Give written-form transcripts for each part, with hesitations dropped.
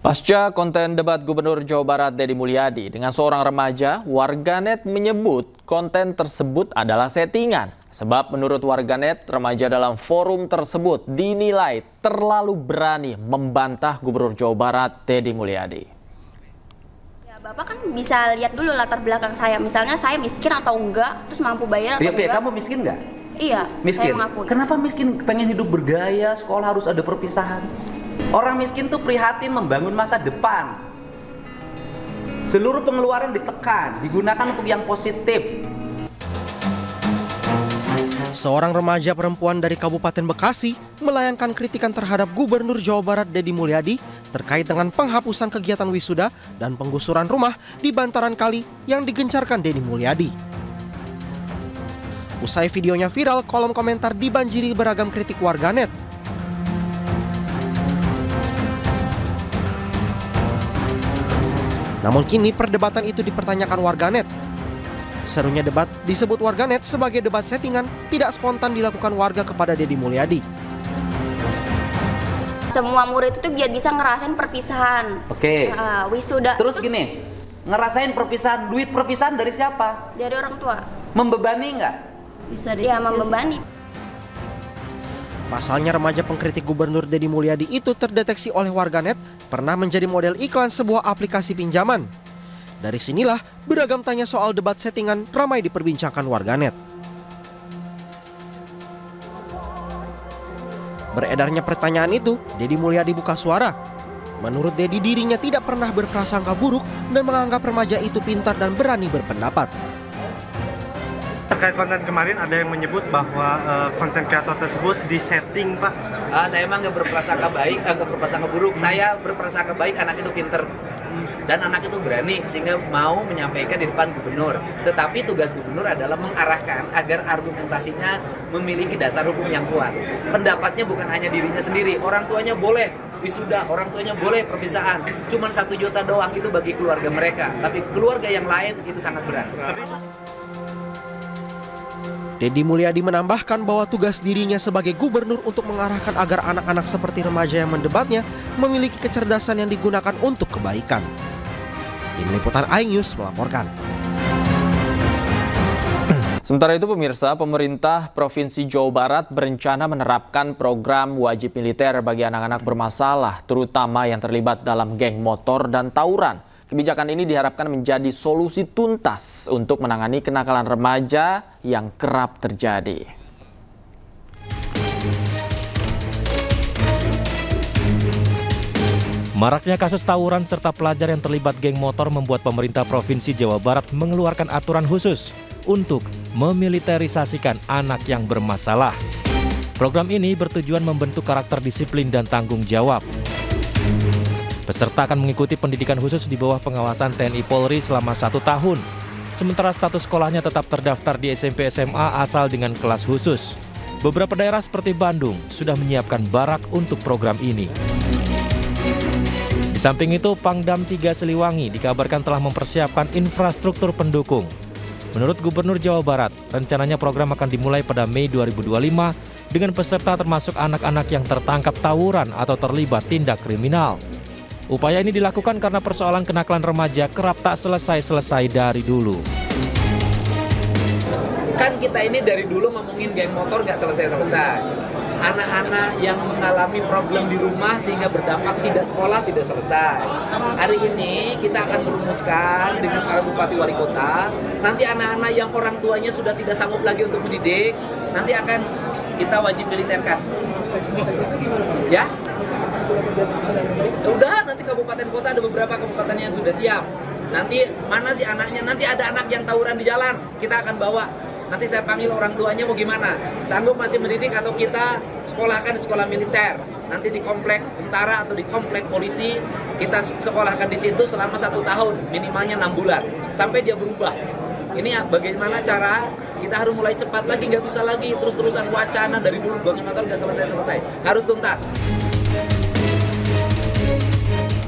Pasca konten debat Gubernur Jawa Barat Deddy Mulyadi dengan seorang remaja, warganet menyebut konten tersebut adalah settingan. Sebab menurut warganet, remaja dalam forum tersebut dinilai terlalu berani membantah Gubernur Jawa Barat Deddy Mulyadi. Ya, Bapak kan bisa lihat dulu latar belakang saya. Misalnya saya miskin atau enggak, terus mampu bayar atau enggak. Kamu miskin nggak? Iya, miskin. Saya mengakui. Kenapa miskin? Pengen hidup bergaya, sekolah harus ada perpisahan. Orang miskin tuh prihatin membangun masa depan. Seluruh pengeluaran ditekan, digunakan untuk yang positif. Seorang remaja perempuan dari Kabupaten Bekasi melayangkan kritikan terhadap Gubernur Jawa Barat Deddy Mulyadi terkait dengan penghapusan kegiatan wisuda dan penggusuran rumah di bantaran kali yang digencarkan Deddy Mulyadi. Usai videonya viral, kolom komentar dibanjiri beragam kritik warganet. Namun kini perdebatan itu dipertanyakan warganet. Serunya debat disebut warganet sebagai debat settingan, tidak spontan dilakukan warga kepada Deddy Mulyadi. Semua murid itu biar bisa ngerasain perpisahan. Oke. Wisuda. Terus gini, ngerasain perpisahan, duit perpisahan dari siapa? Dari orang tua. Membebani nggak? Bisa ya, membebani. Pasalnya remaja pengkritik Gubernur Deddy Mulyadi itu terdeteksi oleh warganet pernah menjadi model iklan sebuah aplikasi pinjaman. Dari sinilah beragam tanya soal debat settingan ramai diperbincangkan warganet. Beredarnya pertanyaan itu, Deddy Mulyadi buka suara. Menurut Deddy, dirinya tidak pernah berprasangka buruk dan menganggap remaja itu pintar dan berani berpendapat. Terkait konten kemarin ada yang menyebut bahwa konten kreator tersebut disetting, Pak. Saya emang nggak berprasangka baik, nggak berprasangka buruk. Saya berprasangka baik, anak itu pinter dan anak itu berani sehingga mau menyampaikan di depan gubernur. Tetapi tugas gubernur adalah mengarahkan agar argumentasinya memiliki dasar hukum yang kuat. Pendapatnya bukan hanya dirinya sendiri. Orang tuanya boleh wisuda, orang tuanya boleh perpisahan. Cuman 1 juta doang itu bagi keluarga mereka. Tapi keluarga yang lain itu sangat berat. Deddy Mulyadi menambahkan bahwa tugas dirinya sebagai gubernur untuk mengarahkan agar anak-anak seperti remaja yang mendebatnya memiliki kecerdasan yang digunakan untuk kebaikan. Tim Liputan iNews melaporkan. Sementara itu pemirsa, pemerintah Provinsi Jawa Barat berencana menerapkan program wajib militer bagi anak-anak bermasalah, terutama yang terlibat dalam geng motor dan tawuran. Kebijakan ini diharapkan menjadi solusi tuntas untuk menangani kenakalan remaja yang kerap terjadi. Maraknya kasus tawuran serta pelajar yang terlibat geng motor membuat pemerintah Provinsi Jawa Barat mengeluarkan aturan khusus untuk memiliterisasikan anak yang bermasalah. Program ini bertujuan membentuk karakter disiplin dan tanggung jawab. Peserta akan mengikuti pendidikan khusus di bawah pengawasan TNI Polri selama 1 tahun. Sementara status sekolahnya tetap terdaftar di SMP SMA asal dengan kelas khusus. Beberapa daerah seperti Bandung sudah menyiapkan barak untuk program ini. Di samping itu, Pangdam 3 Siliwangi dikabarkan telah mempersiapkan infrastruktur pendukung. Menurut Gubernur Jawa Barat, rencananya program akan dimulai pada Mei 2025 dengan peserta termasuk anak-anak yang tertangkap tawuran atau terlibat tindak kriminal. Upaya ini dilakukan karena persoalan kenakalan remaja kerap tak selesai-selesai dari dulu. Kan kita ini dari dulu ngomongin geng motor nggak selesai-selesai. Anak-anak yang mengalami problem di rumah sehingga berdampak tidak sekolah tidak selesai. Hari ini kita akan merumuskan dengan para bupati wali kota. Nanti anak-anak yang orang tuanya sudah tidak sanggup lagi untuk mendidik, nanti akan kita wajib militerkan. Ya? Udah, nanti kabupaten kota ada beberapa kabupaten yang sudah siap. Nanti mana sih anaknya? Nanti ada anak yang tawuran di jalan, kita akan bawa. Nanti saya panggil orang tuanya mau gimana? Sanggup masih mendidik atau kita sekolahkan di sekolah militer? Nanti di komplek tentara atau di komplek polisi kita sekolahkan di situ selama 1 tahun, minimalnya 6 bulan sampai dia berubah. Ini bagaimana cara kita harus mulai cepat lagi, nggak bisa lagi terus-terusan wacana dari dulu geng motor nggak selesai-selesai, harus tuntas.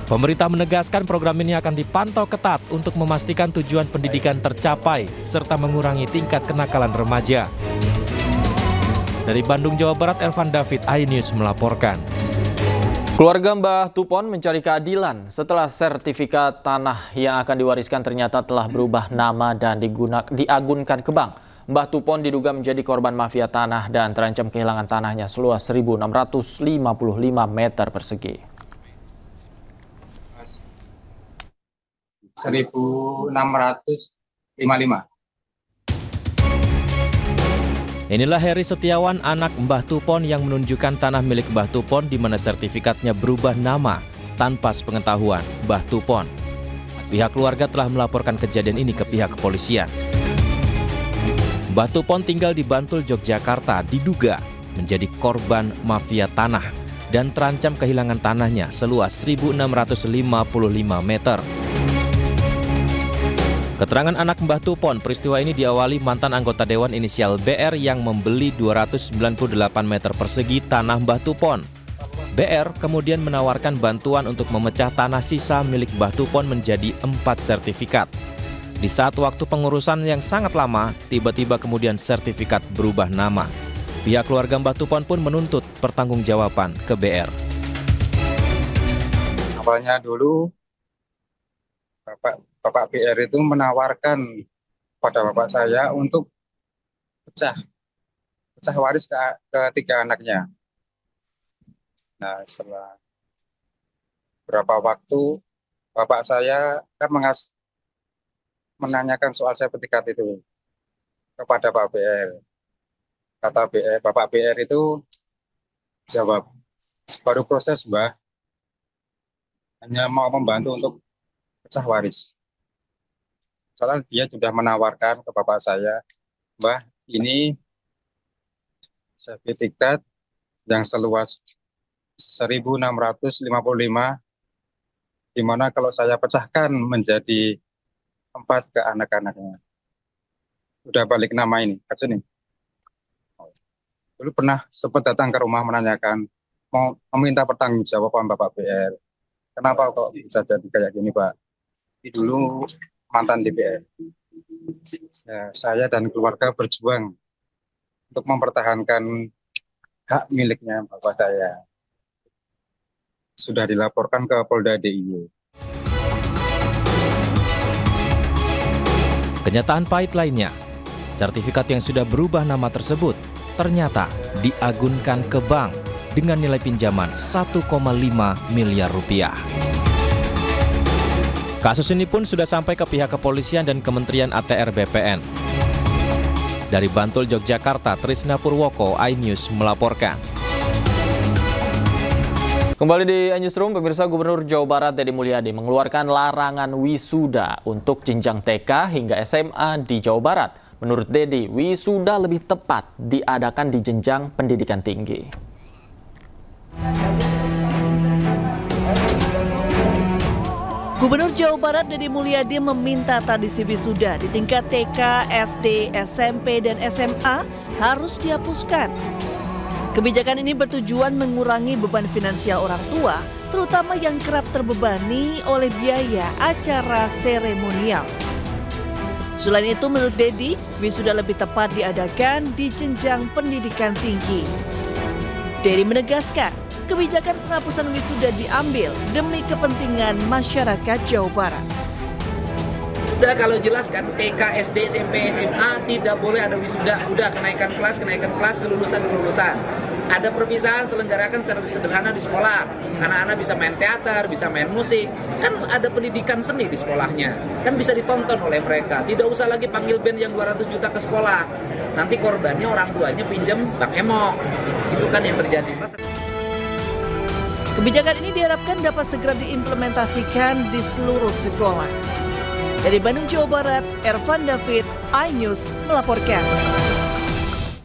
Pemerintah menegaskan program ini akan dipantau ketat untuk memastikan tujuan pendidikan tercapai serta mengurangi tingkat kenakalan remaja. Dari Bandung, Jawa Barat, Elvan David, iNews melaporkan. Keluarga Mbah Tupon mencari keadilan setelah sertifikat tanah yang akan diwariskan ternyata telah berubah nama dan diagunkan ke bank. Mbah Tupon diduga menjadi korban mafia tanah dan terancam kehilangan tanahnya seluas 1.655 meter persegi. 1.655. Inilah Heri Setiawan, anak Mbah Tupon yang menunjukkan tanah milik Mbah Tupon di mana sertifikatnya berubah nama tanpa sepengetahuan Mbah Tupon. Pihak keluarga telah melaporkan kejadian ini ke pihak kepolisian. Mbah Tupon tinggal di Bantul, Yogyakarta, diduga menjadi korban mafia tanah dan terancam kehilangan tanahnya seluas 1.655 meter. Keterangan anak Mbah Tupon, peristiwa ini diawali mantan anggota Dewan inisial BR yang membeli 298 meter persegi tanah Mbah Tupon. BR kemudian menawarkan bantuan untuk memecah tanah sisa milik Mbah Tupon menjadi 4 sertifikat. Di saat waktu pengurusan yang sangat lama, tiba-tiba kemudian sertifikat berubah nama. Pihak keluarga Mbah Tupon pun menuntut pertanggungjawaban ke BR. Awalnya dulu Bapak BR itu menawarkan pada bapak saya untuk pecah waris ke 3 anaknya. Nah, setelah berapa waktu bapak saya kan menanyakan soal sertifikat itu kepada Pak BR. Kata BR, Bapak BR itu jawab, baru proses Mbah, hanya mau membantu untuk pecah waris. Soalnya dia sudah menawarkan ke bapak saya, Mbah, ini sertifikat yang seluas 1.655, di mana kalau saya pecahkan menjadi 4 ke anak-anaknya. Udah balik nama ini, kasus ini. Dulu pernah sempat datang ke rumah menanyakan, mau meminta pertanggungjawaban Bapak BR. Kenapa kok bisa jadi kayak gini, Pak? Ini dulu mantan DPR. Ya, saya dan keluarga berjuang untuk mempertahankan hak miliknya bapak saya. Sudah dilaporkan ke Polda DIY. Kenyataan pahit lainnya, sertifikat yang sudah berubah nama tersebut ternyata diagunkan ke bank dengan nilai pinjaman 1,5 miliar rupiah. Kasus ini pun sudah sampai ke pihak kepolisian dan Kementerian ATR BPN. Dari Bantul, Yogyakarta, Trisna Purwoko, iNews melaporkan. Kembali di iNewsroom, pemirsa, Gubernur Jawa Barat Deddy Mulyadi mengeluarkan larangan wisuda untuk jenjang TK hingga SMA di Jawa Barat. Menurut Deddy, wisuda lebih tepat diadakan di jenjang pendidikan tinggi. Gubernur Jawa Barat Deddy Mulyadi meminta tradisi wisuda di tingkat TK, SD, SMP, dan SMA harus dihapuskan. Kebijakan ini bertujuan mengurangi beban finansial orang tua, terutama yang kerap terbebani oleh biaya acara seremonial. Selain itu, menurut Deddy, wisuda lebih tepat diadakan di jenjang pendidikan tinggi. Deddy menegaskan, kebijakan penghapusan wisuda diambil demi kepentingan masyarakat Jawa Barat. Udah kalau jelas kan TK, SD, SMP, SMA tidak boleh ada wisuda. Udah kenaikan kelas, kelulusan. Ada perpisahan selenggarakan secara sederhana di sekolah. Anak-anak bisa main teater, bisa main musik. Kan ada pendidikan seni di sekolahnya. Kan bisa ditonton oleh mereka. Tidak usah lagi panggil band yang 200 juta ke sekolah. Nanti korbannya orang tuanya pinjam Bang Emok. Itu kan yang terjadi. Kebijakan ini diharapkan dapat segera diimplementasikan di seluruh sekolah. Dari Bandung, Jawa Barat, Ervan David, iNews melaporkan.